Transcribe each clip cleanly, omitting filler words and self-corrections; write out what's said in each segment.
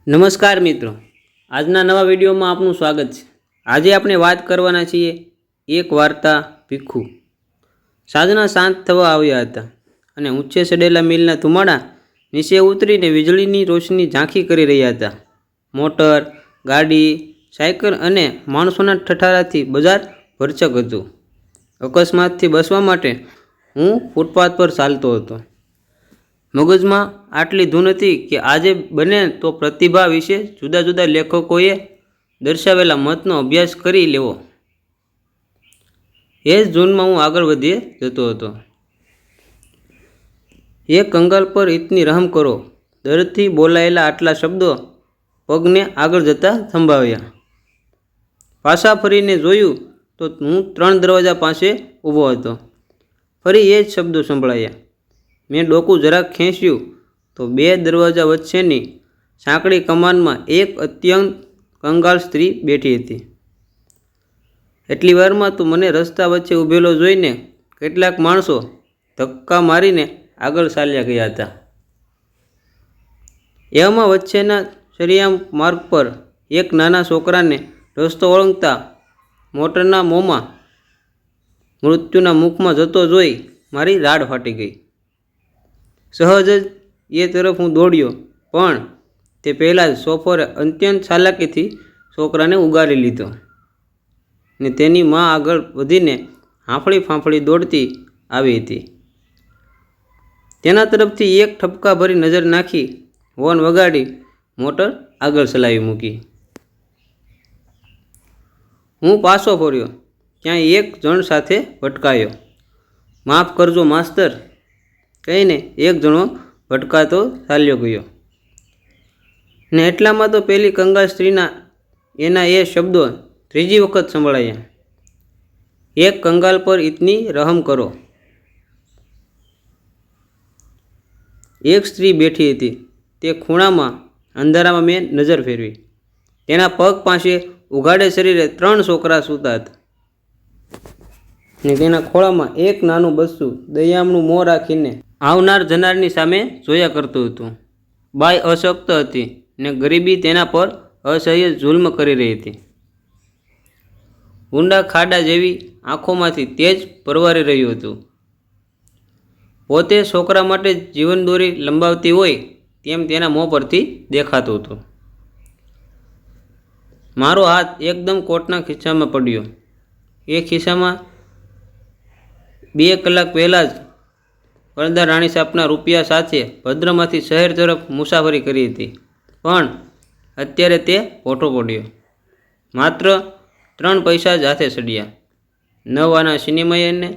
નમસ્કાર મિત્રો, આજના નવા વિડીયોમાં આપનું સ્વાગત છે। આજે આપણે વાત કરવાના છીએ એક વાર્તા ભીખુ। સાંજના શાંત થવા આવ્યા હતા અને ઊંચે ચડેલા મિલના ધુમાડા નીચે ઉતરીને વીજળીની રોશની ઝાંખી કરી રહ્યા હતા। મોટર, ગાડી, સાયકલ અને માણસોના ઠઠારાથી બજાર ભરચક હતું। અકસ્માતથી બચવા માટે હું ફૂટપાથ પર ચાલતો હતો। મગજમાં આટલી ધૂન હતી કે આજે બને તો પ્રતિભા વિશે જુદા જુદા લેખકોએ દર્શાવેલા મતનો અભ્યાસ કરી લેવો। એ જ ધૂનમાં હું આગળ વધીએ જતો હતો। એ કંગાલ પર ઇતની રહમ કરો, દર્દથી બોલાયેલા આટલા શબ્દો પગને આગળ જતા થંભાવ્યા। પાછા ફરીને જોયું તો હું 3 દરવાજા પાસે ઊભો હતો। ફરી એ જ શબ્દો સંભળાયા। મેં ડોકું જરાક ખેંચ્યું તો 2 દરવાજા વચ્ચેની સાંકડી કમાનમાં એક અત્યંત કંગાળ સ્ત્રી બેઠી હતી। એટલી વારમાં તો મને રસ્તા વચ્ચે ઊભેલો જોઈને કેટલાક માણસો ધક્કા મારીને આગળ ચાલ્યા ગયા હતા। એવામાં વચ્ચેના સરિયામ માર્ગ પર એક નાના છોકરાને રસ્તો ઓળંગતા મોટરના મોંમાં મૃત્યુના મુખમાં જતો જોઈ મારી રાડ ફાટી ગઈ। સહજ જ એ તરફ હું દોડ્યો, પણ તે પહેલાં જ શોફરે અત્યંત ચાલાકીથી છોકરાને ઉગારી લીધો ને તેની મા આગળ વધીને હાંફળી ફાંફળી દોડતી આવી હતી। તેના તરફથી એક ઠપકા ભરી નજર નાખી હોર્ન વગાડી મોટર આગળ ચલાવી મૂકી। હું પાછો ફર્યો ત્યાં એક જણ સાથે ભટકાયો। માફ કરજો માસ્તર કહીને એક જણો ભટકાતો ચાલ્યો ગયો ને એટલામાં તો પેલી કંગાળ સ્ત્રીના એના એ શબ્દો ત્રીજી વખત સંભળાયા, એક કંગાલ પર ઇતની રહમ કરો। એક સ્ત્રી બેઠી હતી તે ખૂણામાં। અંધારામાં મેં નજર ફેરવી। તેના પગ પાસે ઉઘાડે શરીરે 3 છોકરા સૂતા હતા ને તેના ખોળામાં એક નાનું બચ્ચું દયામણું મોં રાખીને આવનાર જનારની સામે જોયા કરતું હતું। બાઈ અશક્ત હતી ને ગરીબી તેના પર અસહ્ય જુલ્મ કરી રહી હતી। ઊંડા ખાડા જેવી આંખોમાંથી તેજ પરવારી રહ્યું હતું। પોતે છોકરા માટે જીવન દોરી લંબાવતી હોય તેમ તેના મોં પરથી દેખાતું હતું। મારો હાથ એકદમ કોટના ખિસ્સામાં પડ્યો। એ ખિસ્સામાં 2 કલાક પહેલાં જ પડદા રાણી સાપના રૂપિયા સાથે ભદ્રમાંથી શહેર તરફ મુસાફરી કરી હતી, પણ અત્યારે તે પોઠો પડ્યો। માત્ર 3 પૈસા જ હાથે ચડ્યા। 9 આના સિનેમાને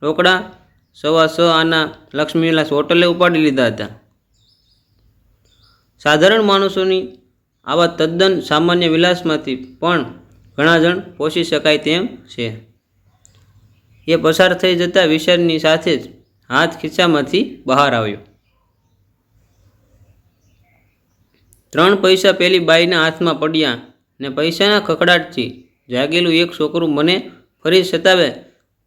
રોકડા, 6.25 આના લક્ષ્મીવિલાસ હોટલે ઉપાડી લીધા હતા। સાધારણ માણસોની આવા તદ્દન સામાન્ય વિલાસમાંથી પણ ઘણા જણ પોષી શકાય તેમ છે। એ પસાર થઈ જતા વિચારની સાથે જ હાથ ખિસ્સામાંથી બહાર આવ્યો। 3 પૈસા પેલી બાઈના હાથમાં પડ્યા ને પૈસાના ખખડાટથી જાગેલું એક છોકરું મને ફરી સતાવે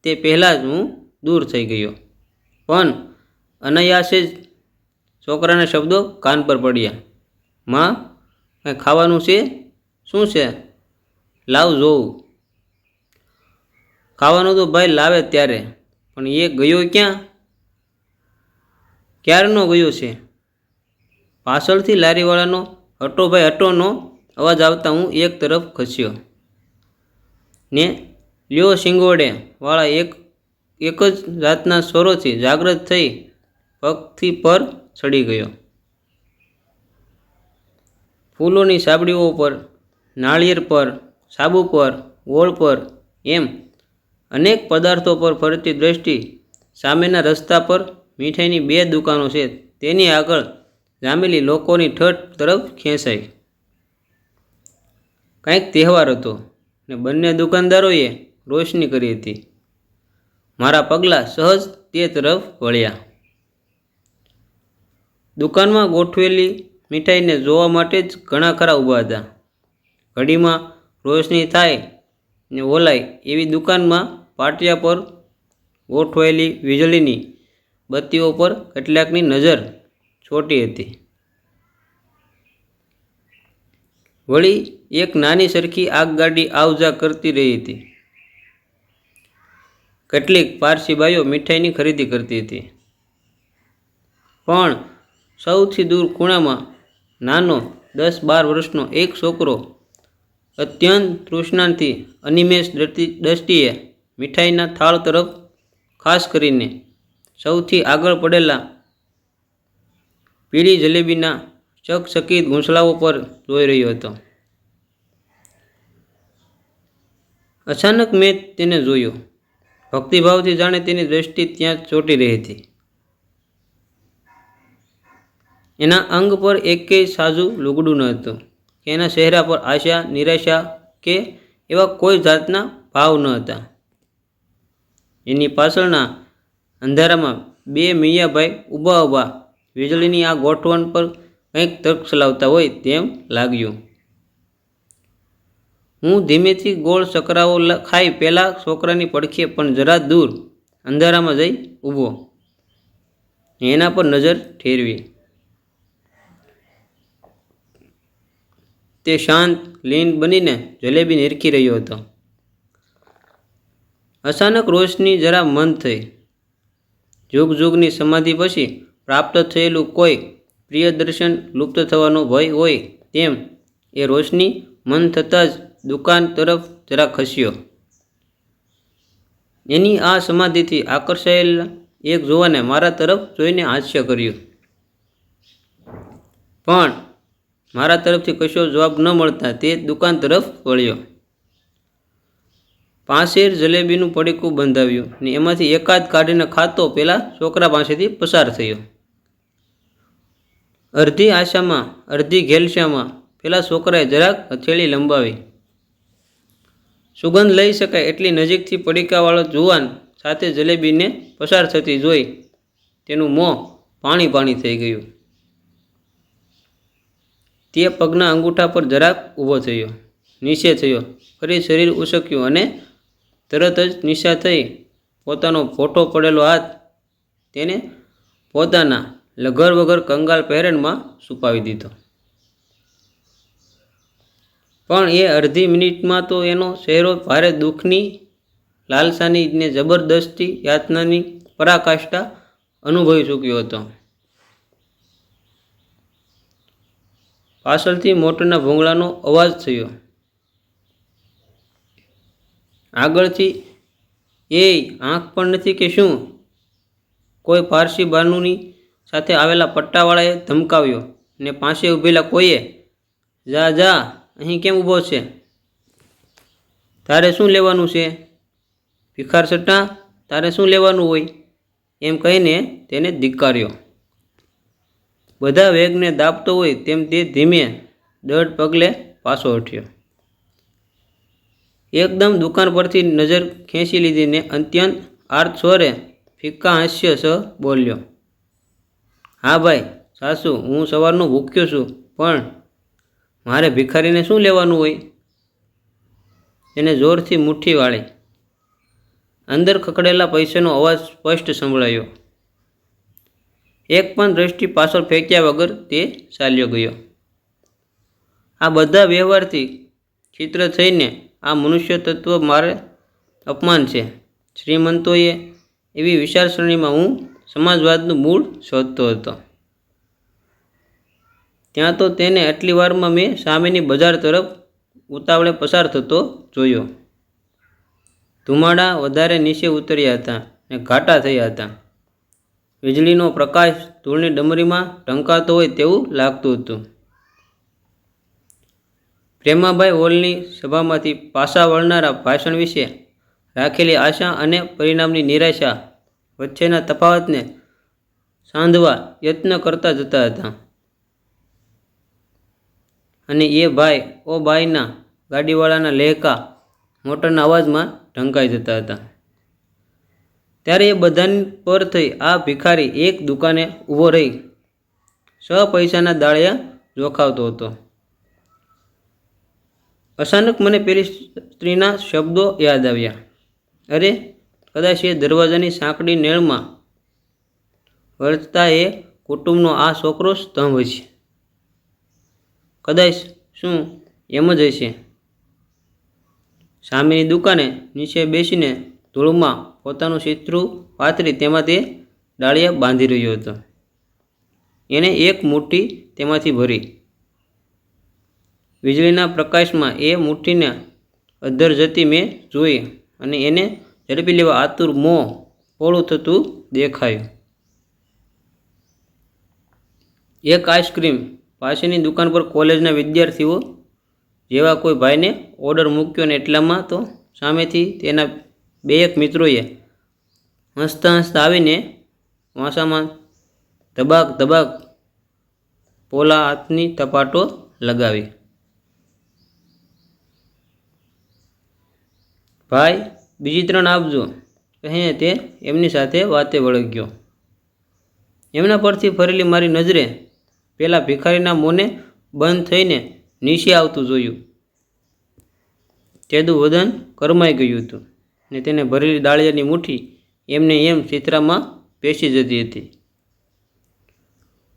તે પહેલાં જ હું દૂર થઈ ગયો, પણ અનાયાસે જ છોકરાના શબ્દો કાન પર પડ્યા, માં કંઈ ખાવાનું છે? શું છે? લાવ જોઉં। ખાવાનું તો ભાઈ લાવે ત્યારે, પણ એ ગયો ક્યાં? ક્યારનો ગયો છે? પાછળથી લારીવાળાનો હટો ભાઈ હટોનો અવાજ આવતા હું એક તરફ ખસ્યો ને લ્યો શિંગોડે વાળા એક જ જાતના સ્વરોથી જાગૃત થઈ પગથી પર ચડી ગયો। ફૂલોની સાબડીઓ પર, નાળિયેર પર, સાબુ પર, ગોળ પર, એમ અનેક પદાર્થો પર ફરતી દ્રષ્ટિ સામેના રસ્તા પર મીઠાઈની 2 દુકાનો છે તેની આગળ જામેલી લોકોની ઠઠ તરફ ખેંચાઈ। કંઈક તહેવાર હતો ને બંને દુકાનદારોએ રોશની કરી હતી। મારા પગલાં સહજ તે તરફ વળ્યા। દુકાનમાં ગોઠવેલી મીઠાઈને જોવા માટે જ ઘણા ખરા ઊભા હતા। ઘડીમાં રોશની થાય ને ઓલાય એવી દુકાનમાં પાટિયા પર ગોઠવાયેલી વીજળીની બત્તીઓ પર કેટલાકની નજર ચોંટી હતી। વળી એક નાની સરખી આગગાડી આવજા કરતી રહી હતી. કેટલીક પારસી બાઈઓ મીઠાઈની ખરીદી કરતી હતી. પણ સૌથી દૂર ખૂણામાં નાનો 10-12 વર્ષનો એક છોકરો અત્યંત તૃષ્ણાથી અનિમેષ દ્રષ્ટિએ મીઠાઈના થાળ તરફ, ખાસ કરીને સૌથી આગળ પડેલા પીળી જલેબીના ચકચકિત ઘૂંસળાઓ પર જોઈ રહ્યો હતો. અચાનક મેં તેને જોયો. ભક્તિભાવથી જાણે તેની દ્રષ્ટિ ત્યાં ચોંટી રહી હતી. એના અંગ પર એકેય સાજું લુગડું ન હતું કે એના ચહેરા પર આશા, નિરાશા કે એવા કોઈ જાતના ભાવ ન હતા. એની પાછળના અંધારામાં બે મિયાભાઈ ઊભા વીજળીની આ ગોઠવણ પર કંઈક તર્ક ચલાવતા હોય તેમ લાગ્યું. હું ધીમેથી ગોળ ચકરાવો ખાઈ પેલા છોકરાની પડખે પણ જરા દૂર અંધારામાં જઈ ઊભો, એના પર નજર ઠેરવી. તે શાંત, લીન બનીને જલેબી નિરખી રહ્યો હતો. અચાનક રોશની જરા મંદ થઈ. જુગની સમાધિ પછી પ્રાપ્ત થયેલું કોઈ પ્રિય દર્શન લુપ્ત થવાનો ભય હોય તેમ એ રોશની મન થતાં જ દુકાન તરફ જરા ખસ્યો. એની આ સમાધિથી આકર્ષાયેલા એક જુવાને મારા તરફ જોઈને હાસ્ય કર્યું. પણ મારા તરફથી કશો જવાબ ન મળતા તે દુકાન તરફ વળ્યો. પાંસેર જલેબીનું પડીકું બંધાવ્યું ને એમાંથી એકાદ કાઢીને ખાતો પેલા છોકરા પાસેથી પસાર થયો. અડધી આશામાં, અડધી ઘેલશામાં પેલા છોકરાએ જરાક હથેળી લંબાવી. સુગંધ લઈ શકાય એટલી નજીકથી પડીકાવાળો જુવાન સાથે જલેબીને પસાર થતી જોઈ તેનું મોં પાણી થઈ ગયું. તે પગના અંગૂઠા પર જરાક ઊભો થયો, નીચે થયો, ફરી શરીર ઉસક્યું અને તરત જ નિશા થઈ પોતાનો ફોટો પડેલો હાથ તેને પોતાના લગર વગર કંગાલ પહેરણમાં છુપાવી દીધો. પણ એ અડધી મિનિટમાં તો એનો ચહેરો ભારે દુઃખની, લાલસાની ને જબરદસ્તી યાતનાની પરાકાષ્ઠા અનુભવી ચૂક્યો હતો. પાછળથી મોટરના ભૂંગળાનો અવાજ થયો. આગળથી એ આંખ પણ નથી કે શું? કોઈ પારસી બાનુની સાથે આવેલા પટ્ટાવાળાએ ધમકાવ્યો ને પાસે ઊભેલા કોઈએ, જા અહીં કેમ ઊભો છે? તારે શું લેવાનું છે? ભિખાર સટ્ટા, તારે શું લેવાનું હોય? એમ કહીને તેને ધિક્કાર્યો. બધા વેગને દાબતો હોય તેમ તે ધીમે દઢ પગલે પાછો હટ્યો. એકદમ દુકાન પરથી નજર ખેંચી લીધીને અત્યંત આર્ત સ્વરે ફિક્કા હાસ્ય સહ બોલ્યો, હા ભાઈ સાસુ, હું સવારનો ભૂખ્યો છું, પણ મારે ભિખારીને શું લેવાનું હોય? એને જોરથી મુઠ્ઠી વાળી. અંદર ખકડેલા પૈસાનો અવાજ સ્પષ્ટ સંભળાયો. એક પણ દ્રષ્ટિ પાછળ ફેંક્યા વગર તે ચાલ્યો ગયો. આ બધા વ્યવહારથી ચિત્ર થઈને આ મનુષ્ય તત્વ મારે અપમાન છે. શ્રીમંતોએ એવી વિચારસરણીમાં હું સમાજવાદનું મૂળ શોધતો હતો. ત્યાં તો તેને આટલી વારમાં મેં સામેની બજાર તરફ ઉતાવળે પસાર થતો જોયો. ધુમાડા વધારે નીચે ઉતર્યા હતા ને ઘાટા થયા હતા. વીજળીનો પ્રકાશ ધૂળની ડમરીમાં ઢંકાતો હોય તેવું લાગતું હતું. પ્રેમાભાઈ હોલની સભામાંથી પાછા વળનારા ભાષણ વિશે રાખેલી આશા અને પરિણામની નિરાશા વચ્ચેના તફાવતને સાંધવા યત્ન કરતા જતા હતા. અને એ ભાઈ ઓ બાઈના ગાડીવાળાના લહેકા મોટરના અવાજમાં ઢંકાઈ જતા હતા. ત્યારે એ બધાની પર થઈ આ ભિખારી એક દુકાને ઊભો રહી પૈસાના દાળિયા જોખાવતો હતો. અચાનક મને પેલી સ્ત્રીના શબ્દો યાદ આવ્યા. અરે, કદાચ એ દરવાજાની સાંકડી નેળમાં વર્તતા એ કુટુંબનો આ છોકરો સ્તંભ છે. કદાચ શું એમ જ હશે. સામેની દુકાને નીચે બેસીને ધૂળમાં પોતાનું ચિત્રું પાથરી તેમાં તે ડાળિયા બાંધી રહ્યો હતો. એણે એક મુઠ્ઠી તેમાંથી ભરી. વીજળીના પ્રકાશમાં એ મુઠ્ઠીને અધ્ધર જતી મેં જોઈ અને એને ઝડપી લેવા આતુર મોં પોળું થતું દેખાયું. એક આઈસ્ક્રીમ પાસેની દુકાન પર કોલેજના વિદ્યાર્થીઓ જેવા કોઈ ભાઈને ઓર્ડર મૂક્યો ને એટલામાં તો સામેથી તેના બે એક મિત્રોએ હસતા હસતા આવીને વાંસામાં ધબાક ધબાક પોલા હાથની થપાટો લગાવી. ભાઈ બીજી 3 આપજો કહીને તે એમની સાથે વાતે વળગ્યો. એમના પરથી ફરેલી મારી નજરે પેલા ભિખારીના મોને બંધ થઈને નીચે આવતું જોયું. તેનું વદન કરમાઈ ગયું હતું ને તેને ભરેલી ડાળિયાની મુઠ્ઠી એમને એમ ચિત્રામાં પેસી જતી હતી.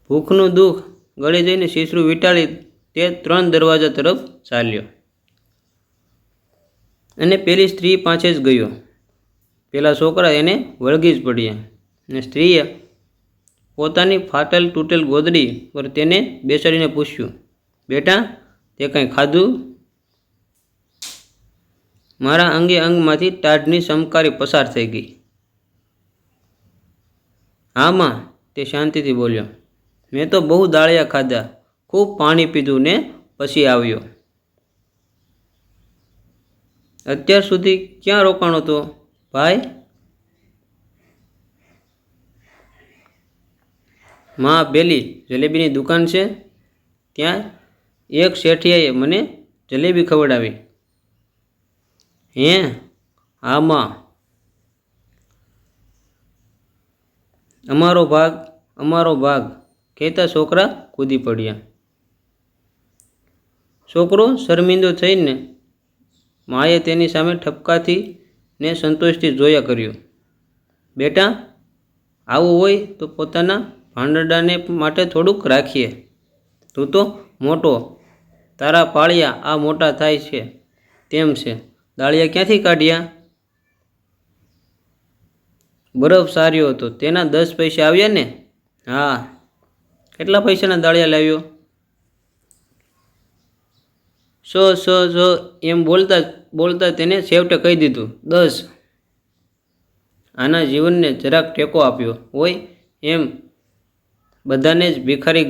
ભૂખનું દુઃખ ગળે જઈને શીશરું વીંટાળી તે 3 દરવાજા તરફ ચાલ્યો અને પેલી સ્ત્રી પાસે જ ગયો. પેલા છોકરા એને વળગી જ પડ્યા ને સ્ત્રીએ પોતાની ફાટેલ તૂટેલ ગોદડી પર તેને બેસાડીને પૂછ્યું, બેટા તે કંઈ ખાધું? મારા અંગે અંગમાંથી ટાઢની સમકારી પસાર થઈ ગઈ. હા માં, તે શાંતિથી બોલ્યો. મેં તો બહુ દાળિયા ખાધા, ખૂબ પાણી પીધું ને પછી આવ્યો. અત્યાર સુધી ક્યાં રોકાણો તો ભાઈ? માં, પેલી જલેબીની દુકાન છે ત્યાં એક શેઠિયાએ મને જલેબી ખવડાવી. હે? હા માં. અમારો ભાગ, અમારો ભાગ કહેતા છોકરા કૂદી પડ્યા. છોકરો શર્મિંદો થઈને માએ તેની સામે ઠપકાથી ને સંતોષથી જોયા કર્યો. બેટા, આવું હોય તો પોતાના ભાંડડાને માટે થોડુંક રાખીએ. તું તો મોટો, તારા પાળિયા આ મોટા થાય છે તેમ છે. દાળિયા ક્યાંથી કાઢ્યા? બરફ સાર્યો હતો, તેના 10 પૈસા આવ્યા ને? હા. કેટલા પૈસાના દાળિયા લાવ્યો? 100 એમ બોલતા બોલતા તેને છેવટે કહી દીધું 10. આના જીવનને જરાક ટેકો આપ્યો હોય એમ બધાને જ ભિખારી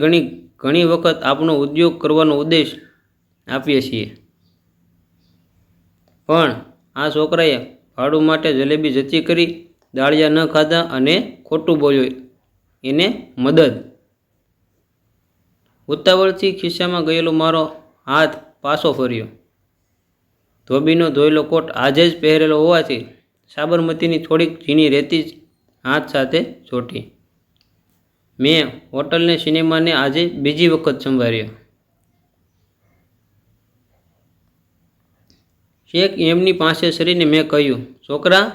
ઘણી વખત આપણો ઉદ્યોગ કરવાનો ઉદ્દેશ આપીએ છીએ. પણ આ છોકરાએ ભાડું માટે જલેબી જતી કરી, દાળિયા ન ખાધા અને ખોટું બોલ્યો એને મદદ. ઉતાવળથી ખિસ્સામાં ગયેલો મારો હાથ પાછો ફર્યો. ધોબીનો ધોયેલો કોટ આજે જ પહેરેલો હોવાથી સાબરમતીની થોડીક ઝીણી રેતી જ હાથ સાથે ચોંટી. મેં હોટલને સિનેમાને આજે બીજી વખત સંભાળ્યો. શેખ એમની પાસે સરીને મેં કહ્યું, છોકરા,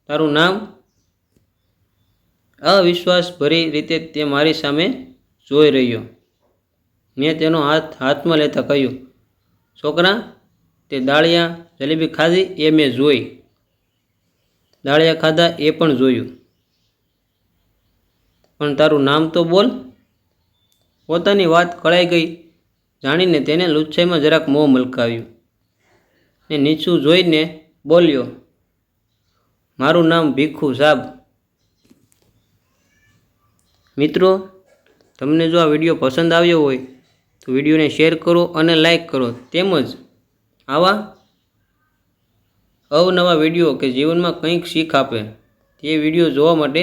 તારું નામ? અવિશ્વાસભરી રીતે તે મારી સામે જોઈ રહ્યો. મેં તેનો હાથ હાથમાં લેતા કહ્યું, છોકરા, તે દાળિયા જલેબી ખાધી એ મેં જોઈ, દાળિયા ખાધા એ પણ જોયું, પણ તારું નામ તો બોલ. પોતાની વાત કળાઈ ગઈ જાણીને તેને લુચ્છાઈમાં જરાક મોં મલકાવ્યું ને નીચું જોઈને બોલ્યો, મારું નામ ભીખુ સાબ. મિત્રો, તમને જો આ વિડીયો પસંદ આવ્યો હોય તો વિડીયોને શેર કરો અને લાઈક કરો. તેમજ આવા અવનવા વિડીયો કે જીવનમાં કંઈક શીખ આપે તે વિડીયો જોવા માટે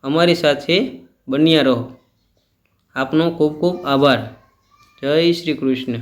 અમારી સાથે બન્યા રહો. આપનો ખૂબ ખૂબ આભાર. જય શ્રી કૃષ્ણ.